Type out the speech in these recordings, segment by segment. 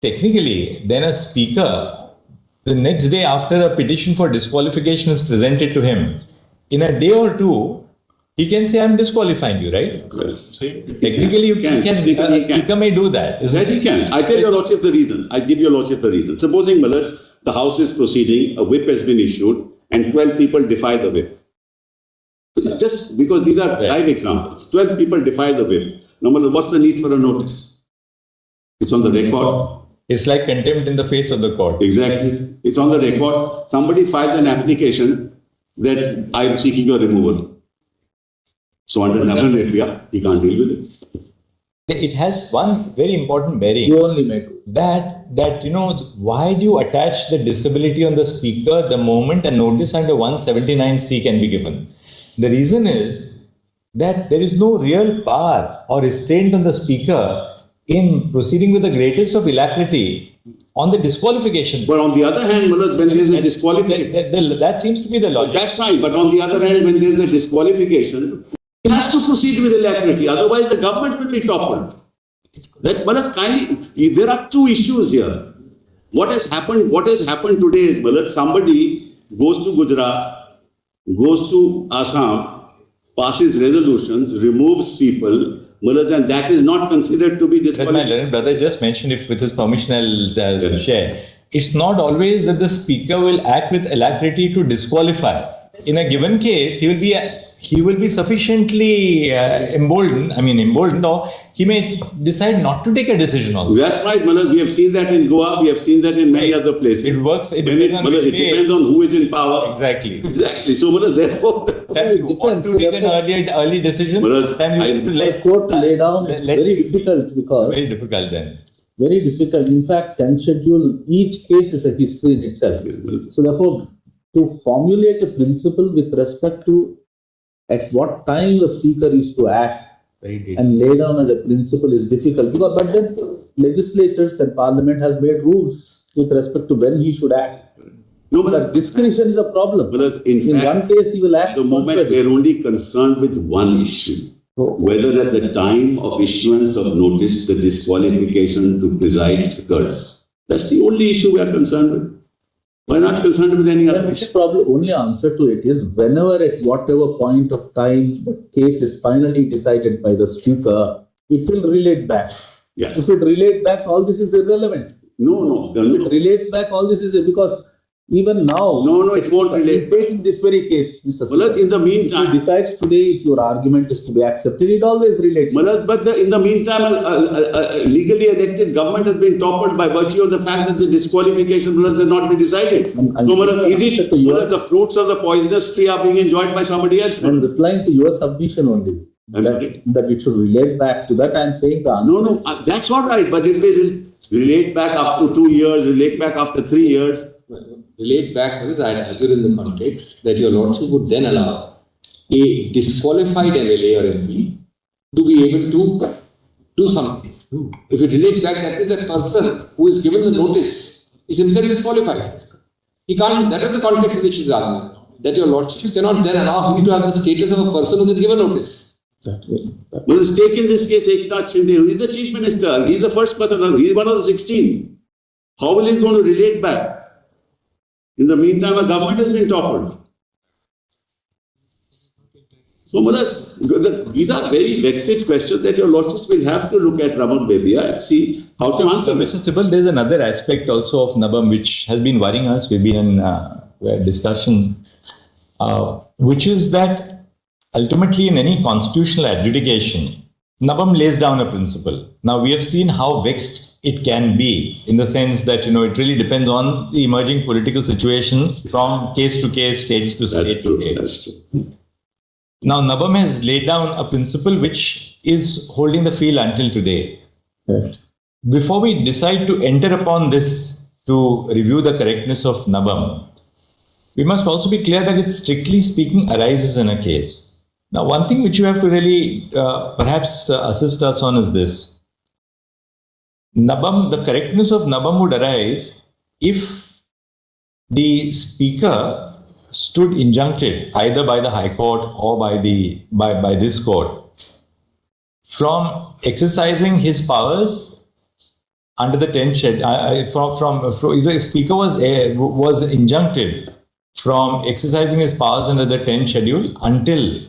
technically, then a speaker, the next day after a petition for disqualification is presented to him, in a day or two, he can say, I'm disqualifying you, right? Yes. Technically, a speaker may do that. That he can. I tell your Lordship the reason. I give your Lordship the reason. Supposing, the House is proceeding, a whip has been issued, and 12 people defy the whip. Just because these are live examples. 12 people defy the whip. Now, what's the need for a notice? It's on the record. It's like contempt in the face of the court. Exactly. It's on the record. Somebody files an application that I am seeking your removal. So under Naban area, he can't deal with it. It has one very important bearing. You only made that why do you attach the disability on the speaker the moment a notice under 179C can be given? The reason is that there is no real bar or restraint on the speaker in proceeding with the greatest of alacrity on the disqualification. But on the other hand, Manoj, when there is a disqualification... That seems to be the logic. That's right. But on the other hand, when there is a disqualification, he has to proceed with alacrity. Otherwise, the government will be toppled. There are two issues here. What has happened today is, Manoj, somebody goes to Gujarat, goes to Assam, passes resolutions, removes people, and that is not considered to be disqualified. My learned brother just mentioned, if with his permission I'll share. It's not always that the speaker will act with alacrity to disqualify. In a given case, he will be sufficiently emboldened, or he may decide not to take a decision also. That's right, Manoj. We have seen that in Goa. We have seen that in many other places. It works. It depends on who is in power. Exactly. So, Manoj, therefore... You want to take an early decision? Let court lay down. It's very difficult because... Very difficult then. Very difficult. In fact, 10 schedule, each case is a history in itself. So, therefore, to formulate a principle with respect to at what time the speaker is to act and lay down as a principle is difficult. But then legislatures and parliament has made rules with respect to when he should act. No, but discretion is a problem. In fact, one case he will act. The moment we are only concerned with one issue, whether at the time of issuance of notice the disqualification to preside occurs. That's the only issue we are concerned with. We're not concerned with any other issue. The problem, only answer to it is whenever at whatever point of time the case is finally decided by the speaker, it will relate back. Yes. If it relates back, all this is irrelevant. No. If it relates back, all this is because even now, it won't relate. Taking this very case, Mr. Manoj, in the meantime, if he decides today if your argument is to be accepted, it always relates. Manoj, but in the meantime, a legally elected government has been toppled by virtue of the fact that the disqualification has not been decided. Manoj, the fruits of the poisonous tree are being enjoyed by somebody else. I'm replying to your submission only. That it should relate back to that. I'm saying the answer. No, that's all right, but it will relate back after 2 years, relate back after 3 years. Relate back, because I had argued in the context that your Lordship would then allow a disqualified MLA or MP to be able to do something. If it relates back, that is that person who is given the notice is himself disqualified. He can't, that is the context in which he is arguing. That your Lordship cannot then allow him to have the status of a person who is given notice. Well, let's take in this case Eknath Shinde, who is the Chief Minister. He is the first person, he is one of the 16. How will he going to relate back? In the meantime, a government has been toppled. So, Manoj, these are very vexed questions that your Lordships will have to look at Raman Bebia and see how to answer. Mr. Sibal, there's another aspect also of Nabam which has been worrying us. We've been in discussion, which is that ultimately in any constitutional adjudication, Nabam lays down a principle. Now, we have seen how vexed it can be in the sense that, it really depends on the emerging political situation from case to case, stage to stage. That's true. Now, Nabam has laid down a principle which is holding the field until today. Right. Before we decide to enter upon this to review the correctness of Nabam, we must also be clear that it, strictly speaking, arises in a case. Now, one thing which you have to really perhaps assist us on is this. Nabam, the correctness of Nabam would arise if the speaker stood injuncted either by the High Court or by this court from exercising his powers under the 10th schedule, the speaker was injuncted from exercising his powers under the 10th schedule until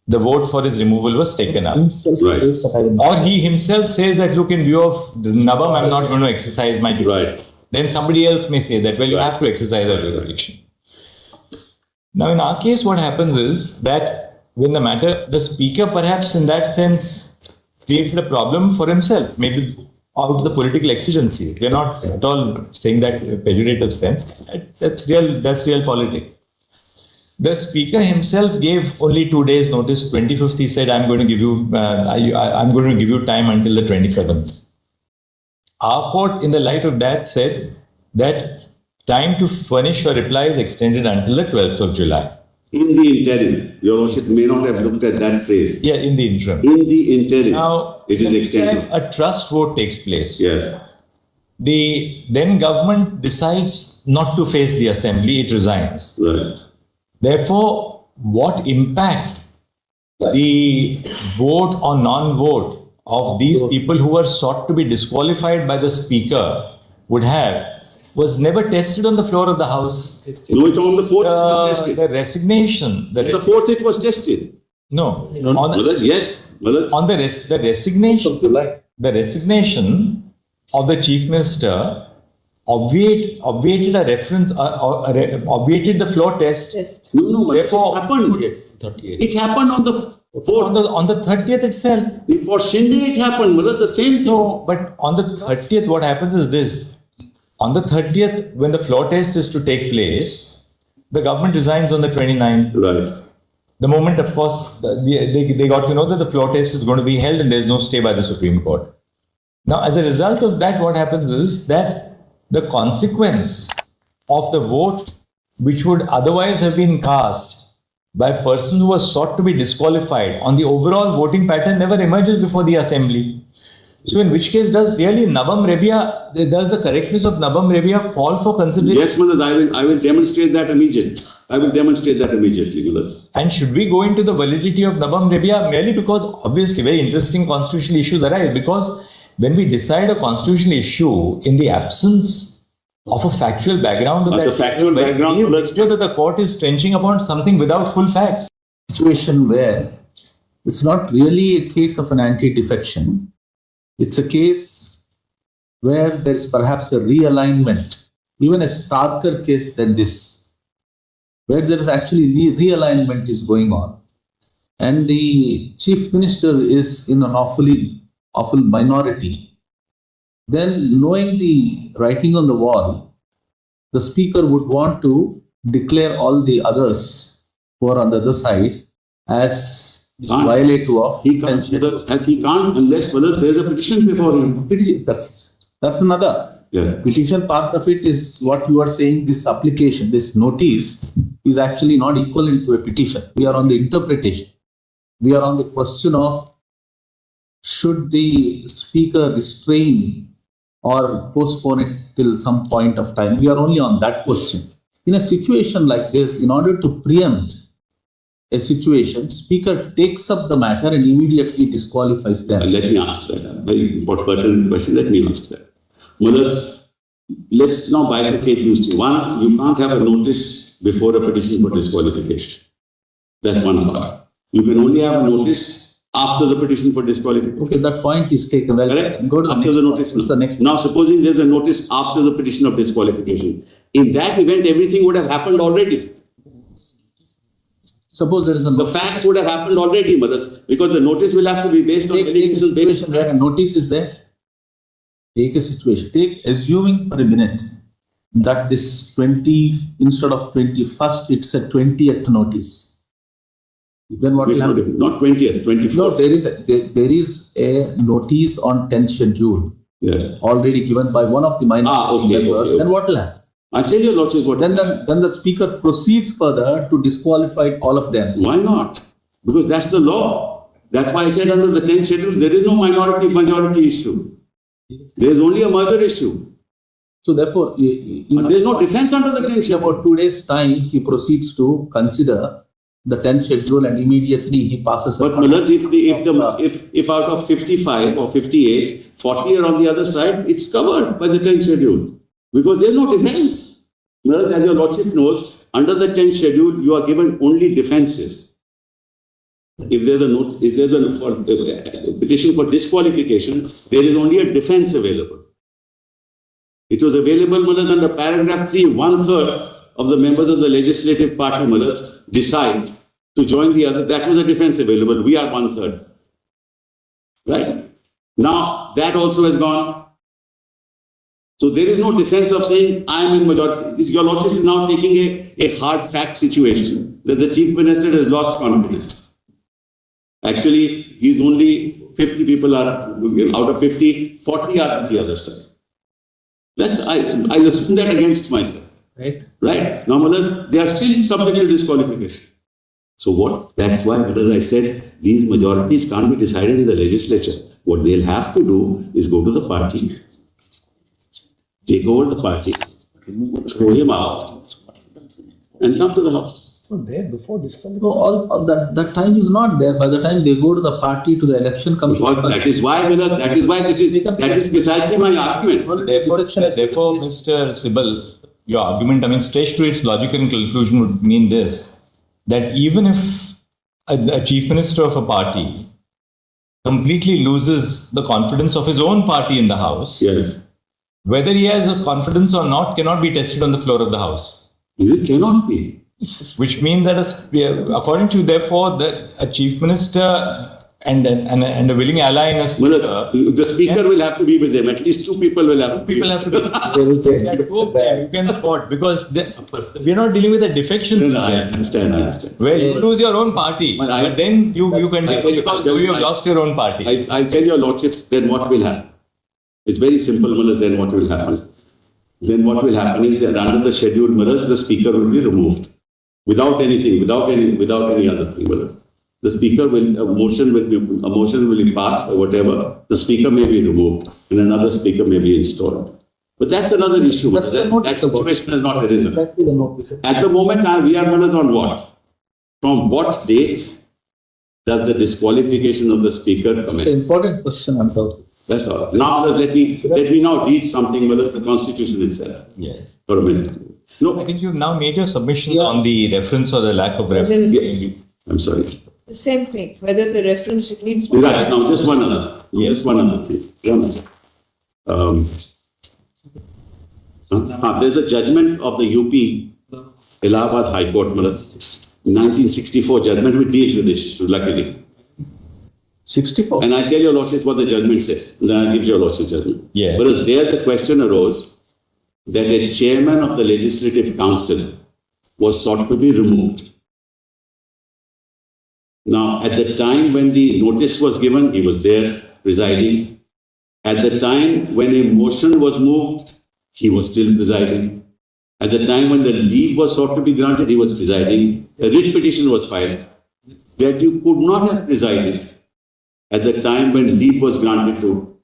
the vote for his removal was taken up. Right. Or he himself says that, look, in view of Nabam, I'm not going to exercise my jurisdiction. Right. Then somebody else may say that, well, you have to exercise our jurisdiction. Now, in our case, what happens is that when the speaker perhaps in that sense created a problem for himself, maybe out of the political exigency. We're not at all saying that in a pejorative sense. That's real politics. The speaker himself gave only 2 days notice. 25th, he said, I'm going to give you time until the 27th. Our court, in the light of that, said that time to furnish your reply is extended until the 12th of July. In the interim, Your Lordship may not have looked at that phrase. Yeah, in the interim. In the interim, Now, it is extended. a trust vote takes place. Yes. The then government decides not to face the assembly, it resigns. Right. Therefore, what impact the vote or non-vote of these people who were sought to be disqualified by the speaker would have was never tested on the floor of the House. No, it on the 4th it was tested. The resignation. On the 4th it was tested. No. Yes. On the resignation of the Chief Minister obviated a reference, obviated the floor test. No, Therefore, it happened. It happened on the 4th. On the 30th itself. For Shinde it happened, the same thing. But on the 30th, what happens is this. On the 30th, when the floor test is to take place, the government resigns on the 29th. Right. The moment, of course, they got to know that the floor test is going to be held and there's no stay by the Supreme Court. Now, as a result of that, what happens is that the consequence of the vote, which would otherwise have been cast by a person who was sought to be disqualified on the overall voting pattern, never emerges before the assembly. So in which case does really does the correctness of Nabam Rebia fall for consideration? Yes, Manoj, I will demonstrate that immediately. And should we go into the validity of Nabam Rebia merely because obviously very interesting constitutional issues arise? Because when we decide a constitutional issue in the absence of a factual background, the factual background, that the court is trenching upon something without full facts. Situation where it's not really a case of an anti-defection. It's a case where there is perhaps a realignment, even a starker case than this, where there is actually realignment is going on. And the Chief Minister is in an awful minority. Then, knowing the writing on the wall, the Speaker would want to declare all the others who are on the other side as violative of he can't unless there's a petition before him. That's another. Yeah. Petition part of it is what you are saying. This application, this notice is actually not equivalent to a petition. We are on the interpretation. We are on the question of should the Speaker restrain or postpone it till some point of time. We are only on that question. In a situation like this, in order to preempt a situation, Speaker takes up the matter and immediately disqualifies them. Let me ask that. Very important question. Let me ask that. Let's now bifurcate these two. One, you can't have a notice before a petition for disqualification. That's one part. You can only have a notice after the petition for disqualification. Okay, that point is taken. Well, correct? Go to after the notice. What's the next now, supposing there's a notice after the petition of disqualification. In that event, everything would have happened already. Suppose there is the facts would have happened already, because the notice will have to be based on allegations. Take a situation where a notice is there. Take a situation. Assuming for a minute that this 20 instead of 21st, it's a 20th notice. Then what will happen? Not 20th, 24th. No, there is a notice on 10th schedule. Yes. Already given by one of the minority members. Okay. Then what will happen? I'll tell you, Lordship, what. Then the Speaker proceeds further to disqualify all of them. Why not? Because that's the law. That's why I said under the 10th schedule, there is no majority issue. There is only a merger issue. So therefore, there is no defense under the 10th schedule. About 2 days' time, he proceeds to consider the 10th schedule and immediately he passes. But Malaj, if out of 55 or 58, 40 are on the other side, it's covered by the 10th schedule. Because there's no defense. Malaj, as your Lordship knows, under the 10th schedule, you are given only defenses. If there's a petition for disqualification, there is only a defense available. It was available, Malaj, under paragraph 3, 1/3 of the members of the legislative party, Malaj, decide to join the other. That was a defense available. We are 1/3. Right? Now, that also has gone. So there is no defense of saying, I am in majority. Your Lordship is now taking a hard fact situation that the Chief Minister has lost confidence. Actually, he's only 50 people are, out of 50, 40 are on the other side. I'll assume that against myself. Right? Now, they are still subject to disqualification. So what? That's why, as I said, these majorities can't be decided in the legislature. What they'll have to do is go to the party, take over the party, throw him out, and come to the house. There before disqualification. No, that time is not there. By the time they go to the party, to the election commission. That is why that is precisely my argument. Therefore, Mr. Sibal, your argument, stretched to its logical conclusion would mean this, that even if a chief minister of a party completely loses the confidence of his own party in the house, yes, whether he has a confidence or not cannot be tested on the floor of the house. It cannot be. Which means that, according to, therefore, a chief minister and a willing ally in a speaker, the speaker will have to be with them. At least 2 people will have to be. People have to be. You can support, because we are not dealing with a defection. No, I understand. Where you lose your own party, but then you continue because you have lost your own party. I tell your Lordships, then what will happen? It's very simple, Manoj, then what will happen? Then what will happen is that under the scheduled Manoj, the speaker will be removed. Without anything, without any other thing. The speaker a motion will be passed or whatever. The speaker may be removed and another speaker may be installed. But that's another issue. That situation has not arisen. At the moment, we are on what? From what date does the disqualification of the speaker commence? It's an important question, Uddhav. That's all. Now let me now read something about the Constitution itself. Yes. For a minute. No, I think you've now made your submission on the reference or the lack of reference. Yes. I'm sorry. The same thing, whether the reference needs to Right, now just one other. Yes, one other thing. There's a judgment of the UP, Allahabad High Court, 1964 judgment which deals with this issue, luckily. 64. And I tell your Lordship what the judgment says. Then I give your Lordship judgment. Yeah. Whereas there the question arose that a chairman of the Legislative Council was sought to be removed. Now, at the time when the notice was given, he was there presiding. At the time when a motion was moved, he was still presiding. At the time when the leave was sought to be granted, he was presiding. A writ petition was filed that you could not have presided at the time when leave was granted to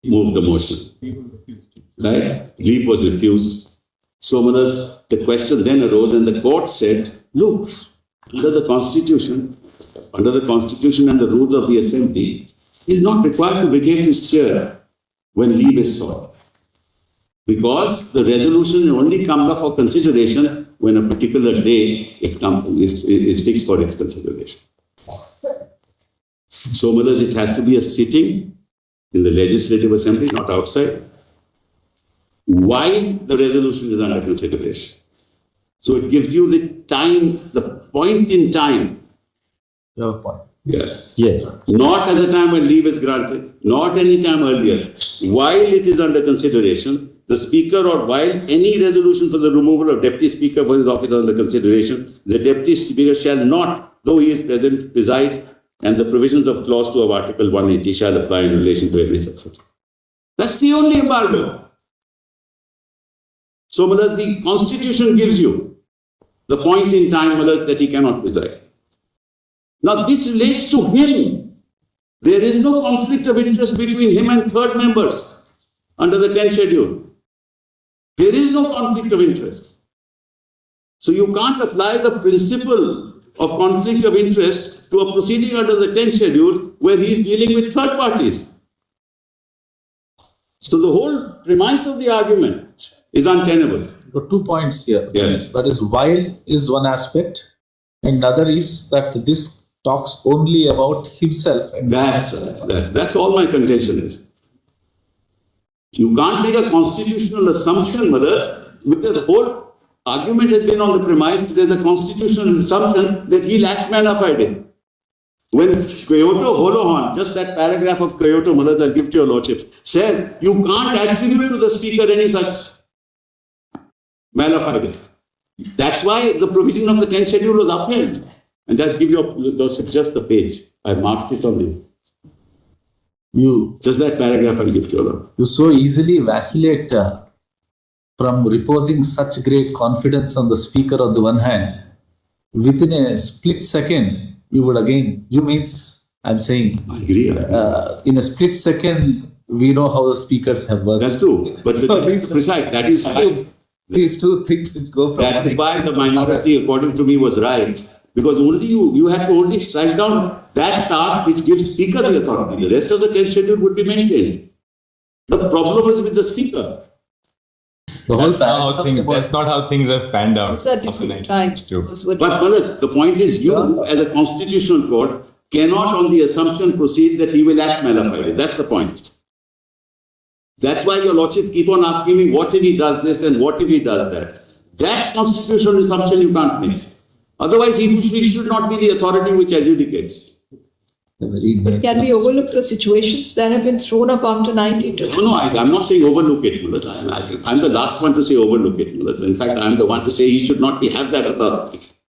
move the motion. Right? Leave was refused. So, the question then arose and the court said, look, under the Constitution and the rules of the Assembly, he is not required to vacate his chair when leave is sought. Because the resolution only comes up for consideration when a particular day is fixed for its consideration. So, it has to be a sitting in the Legislative Assembly, not outside, while the resolution is under consideration. So it gives you the time, the point in time. Your point. Yes. Yes. Not at the time when leave is granted, not any time earlier. While it is under consideration, the Speaker, or while any resolution for the removal of Deputy Speaker for his office is under consideration, the Deputy Speaker shall not, though he is present, preside, and the provisions of Clause 2 of Article 180 shall apply in relation to every successor. That's the only embargo. So, the Constitution gives you the point in time, that he cannot preside. Now, this relates to him. There is no conflict of interest between him and third members under the 10th schedule. There is no conflict of interest. So, you can't apply the principle of conflict of interest to a proceeding under the 10th schedule where he is dealing with third parties. So the whole premise of the argument is untenable. There are 2 points here. Yes. That is, while is one aspect, and another is that this talks only about himself. And That's all my contention is. You can't make a constitutional assumption, mother, because the whole argument has been on the premise that there's a constitutional assumption that he lacked mana fide. When Kyoto Holohan, just that paragraph of Kyoto, mother, I'll give to your lordships, says you can't attribute to the speaker any such mana fide. That's why the provision of the 10th schedule was upheld. And just give your lordship just the page. I marked it on you. Just that paragraph I'll give to your lord. You so easily vacillate from reposing such great confidence on the speaker on the one hand. Within a split second, you would again, I'm saying, I agree. In a split second, we know how the speakers have worked. That's true. But that is precise. That is why. These two things which go from. That is why the minority, according to me, was right. Because only you had to only strike down that part which gives speaker the authority. The rest of the 10th schedule would be maintained. The problem is with the speaker. That's not how things have panned out. Those are different times. But Malak, the point is you as a constitutional court cannot on the assumption proceed that he will act mana fide. That's the point. That's why your lordship keep on asking me what if he does this and what if he does that. That constitutional assumption you can't make. Otherwise, he should not be the authority which adjudicates. But can we overlook the situations that have been thrown up after 92? No, I'm not saying overlook it, Mullah. I'm the last one to say overlook it, Mullah. In fact, I'm the one to say he should not have that authority.